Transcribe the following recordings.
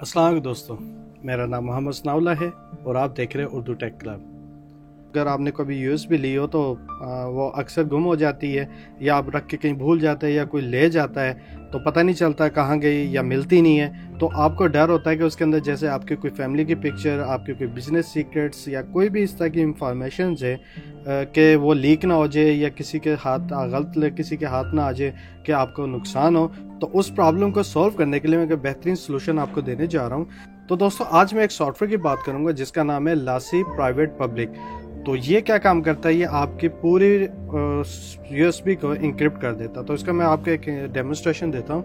अस्सलाम वालेकुम दोस्तों, मेरा नाम मोहम्मद सनाउल्लाह है और आप देख रहे हैं उर्दू टेक क्लब। अगर आपने कभी यूएसबी ली हो तो वो अक्सर गुम हो जाती है या आप रख के कहीं भूल जाते हैं या कोई ले जाता है तो पता नहीं चलता कहाँ गई या मिलती नहीं है। तो आपको डर होता है कि उसके अंदर जैसे आपकी कोई फैमिली की पिक्चर, आपके कोई बिजनेस सीक्रेट्स या कोई भी इस तरह की इंफॉर्मेशन है कि वो लीक ना हो जाए या किसी के किसी के हाथ ना आ जाए कि आपको नुकसान हो। तो उस प्रॉब्लम को सॉल्व करने के लिए मैं एक बेहतरीन सोल्यूशन आपको देने जा रहा हूँ। तो दोस्तों, आज मैं एक सॉफ्टवेयर की बात करूँगा जिसका नाम है लासी प्राइवेट पब्लिक। तो ये क्या काम करता है, ये आपकी पूरी यूएसबी को इंक्रिप्ट कर देता। तो इसका मैं आपको एक डेमोन्स्ट्रेशन देता हूँ।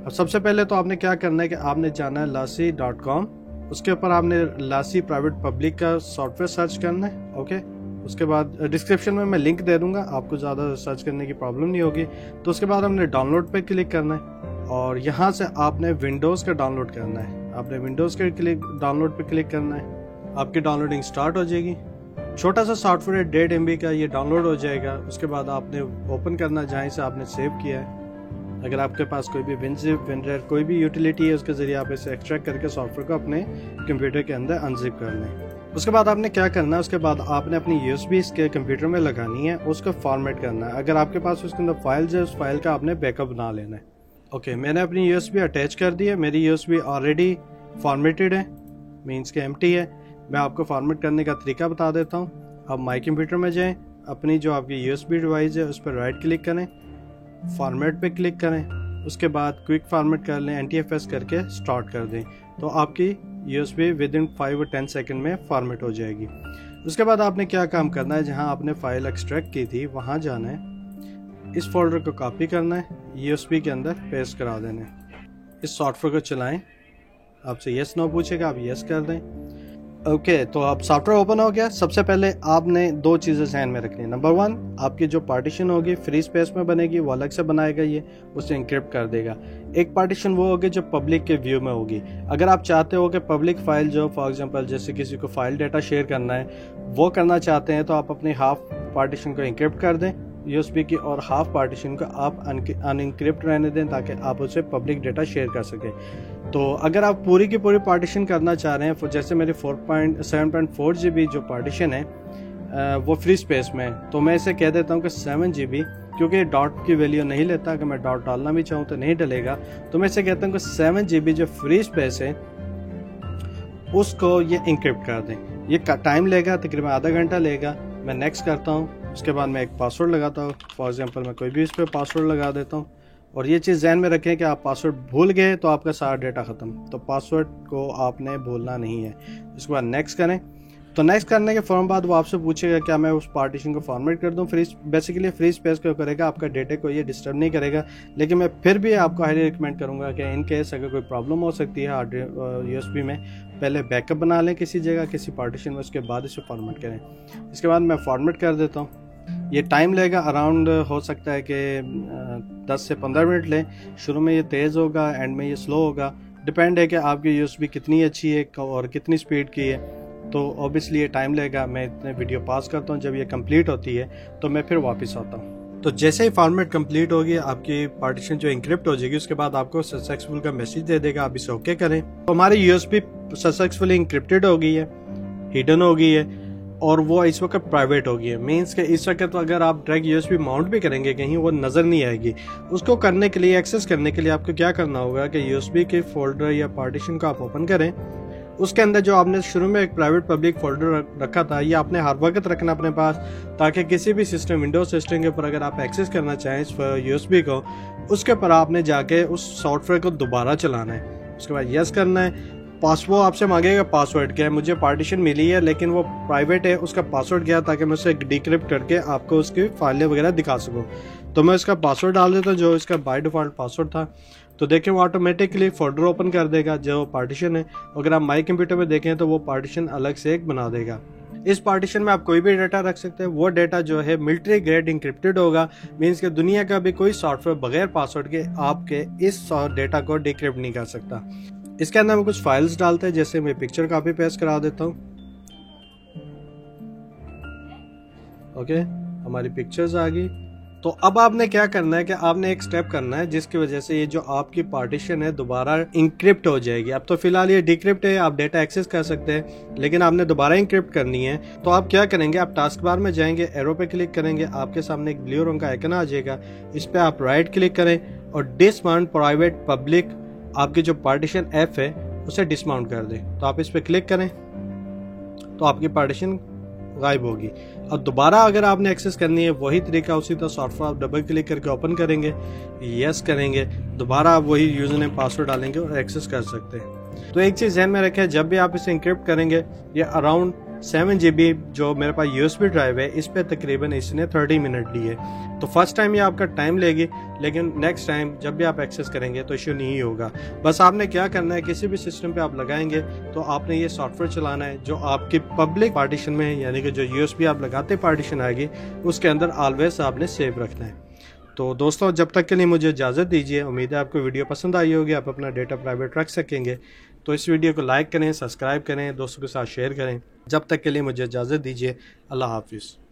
अब सबसे पहले तो आपने क्या करना है कि आपने जाना है लासी.com, उसके ऊपर आपने लासी प्राइवेट पब्लिक का सॉफ्टवेयर सर्च करना है। ओके, उसके बाद डिस्क्रिप्शन में मैं लिंक दे दूंगा, आपको ज़्यादा सर्च करने की प्रॉब्लम नहीं होगी। तो उसके बाद हमने डाउनलोड पे क्लिक करना है और यहाँ से आपने विंडोज़ का डाउनलोड करना है। आपने विंडोज़ के डाउनलोड पे क्लिक करना है, आपकी डाउनलोडिंग स्टार्ट हो जाएगी। छोटा सा सॉफ्टवेयर 1.5 MB का ये डाउनलोड हो जाएगा। उसके बाद आपने ओपन करना जहाँ से आपने सेव किया है। अगर आपके पास कोई भी विनजिप, विनरेयर कोई भी यूटिलिटी है उसके ज़रिए आप इसे एक्सट्रैक्ट करके सॉफ्टवेयर को अपने कंप्यूटर के अंदर अनजिप कर लें। उसके बाद आपने क्या करना है, उसके बाद आपने अपनी यूएसबी इसके कंप्यूटर में लगानी है, उसको फॉर्मेट करना है। अगर आपके पास उसके अंदर फाइल्स है, उस फाइल का आपने बैकअप बना लेना है। ओके, मैंने अपनी यूएसबी अटैच कर दी है। मेरी यूएसबी ऑलरेडी फॉर्मेटेड है, मीन्स के एम्प्टी है। मैं आपको फॉर्मेट करने का तरीका बता देता हूँ। आप माई कंप्यूटर में जाएं, अपनी जो आपकी यूएसबी डिवाइस है उस पर राइट क्लिक करें, फॉर्मेट पे क्लिक करें। उसके बाद क्विक फॉर्मेट कर लें, NTFS करके स्टार्ट कर दें। तो आपकी यूएसबी विद इन 5 और 10 सेकंड में फॉर्मेट हो जाएगी। उसके बाद आपने क्या काम करना है, जहां आपने फाइल एक्सट्रैक्ट की थी वहां जाना है, इस फोल्डर को कॉपी करना है, यूएसबी के अंदर पेस्ट करा देना है। इस सॉफ्टवेयर को चलाएं, आपसे यस नो पूछेगा, आप यस कर दें। ओके, तो अब सॉफ्टवेयर ओपन हो गया। सबसे पहले आपने दो चीज़ें ध्यान में रखनी है। नंबर 1, आपकी जो पार्टीशन होगी फ्री स्पेस में बनेगी, वो अलग से बनाएगा, ये उसे इंक्रिप्ट कर देगा। एक पार्टीशन वो होगी जो पब्लिक के व्यू में होगी। अगर आप चाहते हो कि पब्लिक फाइल जो फॉर एग्जांपल जैसे किसी को फाइल डेटा शेयर करना है वो करना चाहते हैं, तो आप अपनी हाफ पार्टीशन को इंक्रिप्ट कर दें यूएसबी की, और हाफ पार्टीशन को आप अनइंक्रिप्ट रहने दें ताकि आप उसे पब्लिक डेटा शेयर कर सकें। तो अगर आप पूरी की पूरी पार्टीशन करना चाह रहे हैं, जैसे मेरी 7.4 GB जो पार्टीशन है वो फ्री स्पेस में है, तो मैं इसे कह देता हूँ कि 7 GB, क्योंकि डॉट की वैल्यू नहीं लेता। अगर मैं डॉट डालना भी चाहूँ तो नहीं डलेगा, तो मैं इसे कहता हूँ कि 7 GB जो फ्री स्पेस है उसको ये इंक्रिप्ट कर दें। ये टाइम लेगा, तकरीबन आधा घंटा लेगा। मैं नेक्स्ट करता हूँ। उसके बाद मैं एक पासवर्ड लगाता हूँ। फॉर एग्जांपल मैं कोई भी इस पर पासवर्ड लगा देता हूँ। और ये चीज़ ध्यान में रखें कि आप पासवर्ड भूल गए तो आपका सारा डेटा ख़त्म, तो पासवर्ड को आपने भूलना नहीं है। उसके बाद नेक्स्ट करें। तो नेक्स्ट करने के फौरन बाद वो आपसे पूछेगा क्या मैं उस पार्टीशन को फॉर्मेट कर दूं। बेसिकली फ्री स्पेस को करेगा, आपका डेटा को ये डिस्टर्ब नहीं करेगा। लेकिन मैं फिर भी आपको हाईली रिकमेंड करूंगा कि इन केस अगर कोई प्रॉब्लम हो सकती है हार्ड यूएसबी में, पहले बैकअप बना लें किसी जगह, किसी पार्टीशन में, उसके बाद इसे फॉर्मेट करें। इसके बाद मैं फॉर्मेट कर देता हूँ। ये टाइम लेगा, अराउंड हो सकता है कि 10 से 15 मिनट लें। शुरू में ये तेज़ होगा, एंड में ये स्लो होगा। डिपेंड है कि आपकी यूएसबी कितनी अच्छी है और कितनी स्पीड की है, तो ऑब्वियसली ये टाइम लेगा। मैं इतने वीडियो पास करता हूँ, जब ये कंप्लीट होती है तो मैं फिर वापस आता हूँ। तो जैसे ही फॉर्मेट कंप्लीट होगी, आपकी पार्टीशन जो इंक्रिप्ट हो जाएगी, उसके बाद आपको सक्सेसफुल का मैसेज दे देगा, आप इसे ओके करें। तो हमारी यूएसबी सक्सेसफुली इंक्रिप्टेड हो गई है, हिडन हो गई है, और वो इस वक्त प्राइवेट हो गई है। मीन्स के इस वक्त तो अगर आप डायरेक्ट यूएसबी माउंट भी करेंगे कहीं, वो नज़र नहीं आएगी। उसको करने के लिए, एक्सेस करने के लिए आपको क्या करना होगा कि यूएसबी के फोल्डर या पार्टीशन को आप ओपन करें। उसके अंदर जो आपने शुरू में एक प्राइवेट पब्लिक फोल्डर रखा था, ये आपने हर वक्त रखना अपने पास, ताकि किसी भी सिस्टम, विंडोज सिस्टम के ऊपर अगर आप एक्सेस करना चाहें इस यूएसबी को, उसके ऊपर आपने जाके उस सॉफ्टवेयर को दोबारा चलाना है। उसके बाद यस करना है। पासवर्ड आपसे मांगेगा, पासवर्ड क्या है, मुझे पार्टीशन मिली है लेकिन वो प्राइवेट है, उसका पासवर्ड क्या है, ताकि मैं उसे डिक्रिप्ट करके आपको उसकी फाइलें वगैरह दिखा सकूं। तो मैं इसका पासवर्ड डाल देता हूँ जो इसका बाय डिफॉल्ट पासवर्ड था। तो देखिए वो ऑटोमेटिकली फोल्डर ओपन कर देगा जो पार्टीशन है। अगर आप माई कंप्यूटर में देखें तो वो पार्टीशन अलग से एक बना देगा। इस पार्टीशन में आप कोई भी डेटा रख सकते हैं। वो डेटा जो है मिलिट्री ग्रेड इंक्रिप्टेड होगा, मीन्स के दुनिया का भी कोई सॉफ्टवेयर बगैर पासवर्ड के आपके इस डेटा को डिक्रिप्ट नहीं कर सकता। इसके अंदर हम कुछ फाइल्स डालते हैं, जैसे मैं पिक्चर कॉपी पेस्ट करा देता हूँ। ओके, हमारी पिक्चर्स आ गई। तो अब आपने क्या करना है कि आपने एक स्टेप करना है जिसकी वजह से ये जो आपकी पार्टीशन है दोबारा इंक्रिप्ट हो जाएगी। अब तो फिलहाल ये डिक्रिप्ट है, आप डेटा एक्सेस कर सकते हैं, लेकिन आपने दोबारा इंक्रिप्ट करनी है। तो आप क्या करेंगे, आप टास्क बार में जाएंगे, एरो पे क्लिक करेंगे, आपके सामने एक ब्लू रंग का आइकन आ जाएगा, इस पे आप राइट क्लिक करें और डिसमाउंट प्राइवेट पब्लिक आपकी जो पार्टीशन एफ है उसे डिसमाउंट कर दें। तो आप इस पे क्लिक करें तो आपकी पार्टीशन गायब होगी। अब दोबारा अगर आपने एक्सेस करनी है वही तरीका, उसी तरह सॉफ्टवेयर आप डबल क्लिक करके ओपन करेंगे, यस करेंगे, दोबारा आप वही यूजर नेम पासवर्ड डालेंगे और एक्सेस कर सकते हैं। तो एक चीज़ ध्यान में रखें, जब भी आप इसे इंक्रिप्ट करेंगे, ये अराउंड 7 GB जो मेरे पास USB ड्राइव है इस पे तकरीबन इसने 30 मिनट लिए। तो फर्स्ट टाइम ये आपका टाइम लेगी, लेकिन नेक्स्ट टाइम जब भी आप एक्सेस करेंगे तो इश्यू नहीं होगा। बस आपने क्या करना है, किसी भी सिस्टम पे आप लगाएंगे तो आपने ये सॉफ्टवेयर चलाना है जो आपकी पब्लिक पार्टीशन में, यानी कि जो USB आप लगाते पार्टीशन आएगी उसके अंदर ऑलवेज आपने सेव रखना है। तो दोस्तों जब तक के लिए मुझे इजाज़त दीजिए। उम्मीद है आपको वीडियो पसंद आई होगी, आप अपना डेटा प्राइवेट रख सकेंगे। तो इस वीडियो को लाइक करें, सब्सक्राइब करें, दोस्तों के साथ शेयर करें। जब तक के लिए मुझे इजाज़त दीजिए। अल्लाह हाफिज़।